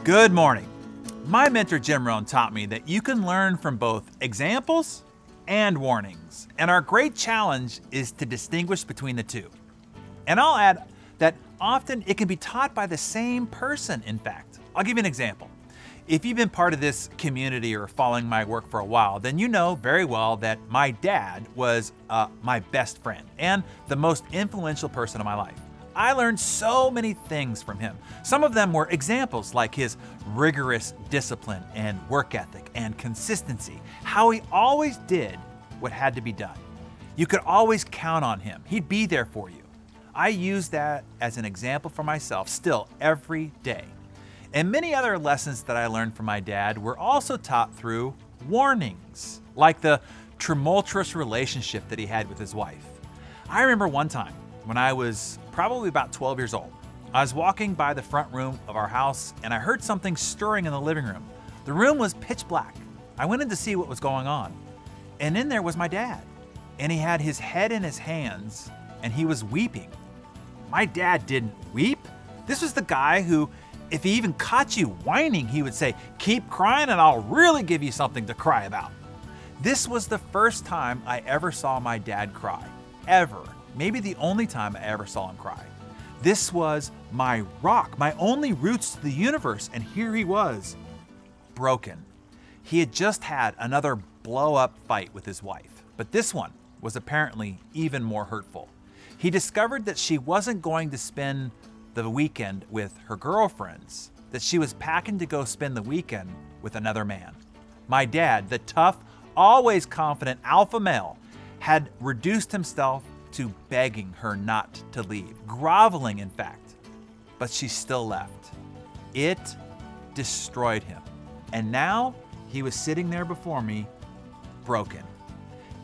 Good morning. My mentor Jim Rohn taught me that you can learn from both examples and warnings, and our great challenge is to distinguish between the two. And I'll add that often it can be taught by the same person, in fact. I'll give you an example. If you've been part of this community or following my work for a while, then you know very well that my dad was my best friend and the most influential person in my life. I learned so many things from him. Some of them were examples, like his rigorous discipline and work ethic and consistency, how he always did what had to be done. You could always count on him. He'd be there for you. I use that as an example for myself still every day. And many other lessons that I learned from my dad were also taught through warnings, like the tumultuous relationship that he had with his wife. I remember one time when I was probably about 12 years old. I was walking by the front room of our house and I heard something stirring in the living room. The room was pitch black. I went in to see what was going on. And in there was my dad. And he had his head in his hands and he was weeping. My dad didn't weep. This was the guy who, if he even caught you whining, he would say, "Keep crying and I'll really give you something to cry about." This was the first time I ever saw my dad cry, ever. Maybe the only time I ever saw him cry. This was my rock, my only roots to the universe, and here he was, broken. He had just had another blow-up fight with his wife, but this one was apparently even more hurtful. He discovered that she wasn't going to spend the weekend with her girlfriends, that she was packing to go spend the weekend with another man. My dad, the tough, always confident alpha male, had reduced himself to begging her not to leave, groveling in fact, but she still left. It destroyed him. And now he was sitting there before me, broken.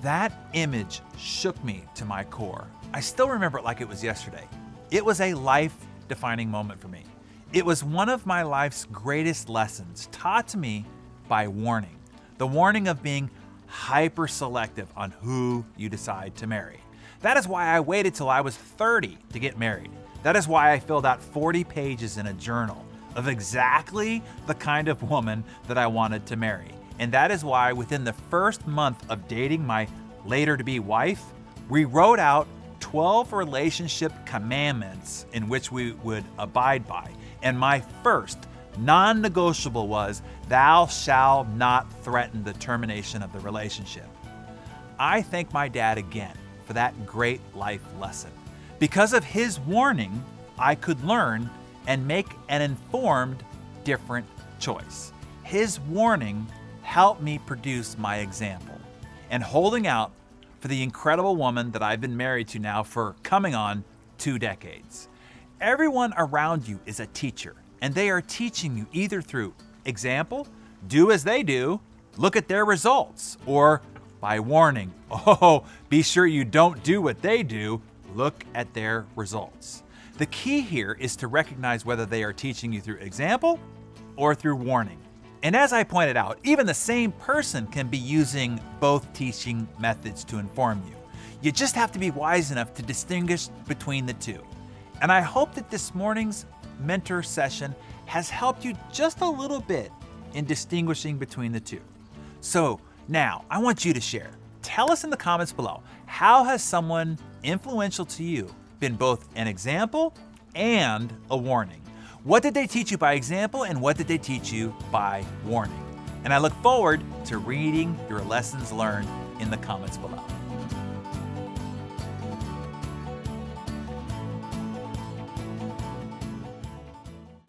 That image shook me to my core. I still remember it like it was yesterday. It was a life-defining moment for me. It was one of my life's greatest lessons taught to me by warning. The warning of being hyper-selective on who you decide to marry. That is why I waited till I was 30 to get married. That is why I filled out 40 pages in a journal of exactly the kind of woman that I wanted to marry. And that is why within the first month of dating my later-to-be wife, we wrote out 12 relationship commandments in which we would abide by. And my first non-negotiable was, "Thou shalt not threaten the termination of the relationship." I thank my dad again for that great life lesson. Because of his warning, I could learn and make an informed, different choice. His warning helped me produce my example and holding out for the incredible woman that I've been married to now for coming on 2 decades. Everyone around you is a teacher, and they are teaching you either through example, do as they do, look at their results, or by warning, oh, be sure you don't do what they do, look at their results. The key here is to recognize whether they are teaching you through example or through warning. And as I pointed out, even the same person can be using both teaching methods to inform you. You just have to be wise enough to distinguish between the two. And I hope that this morning's mentor session has helped you just a little bit in distinguishing between the two. So now I want you to share. Tell us in the comments below, how has someone influential to you been both an example and a warning? What did they teach you by example and what did they teach you by warning? And I look forward to reading your lessons learned in the comments below.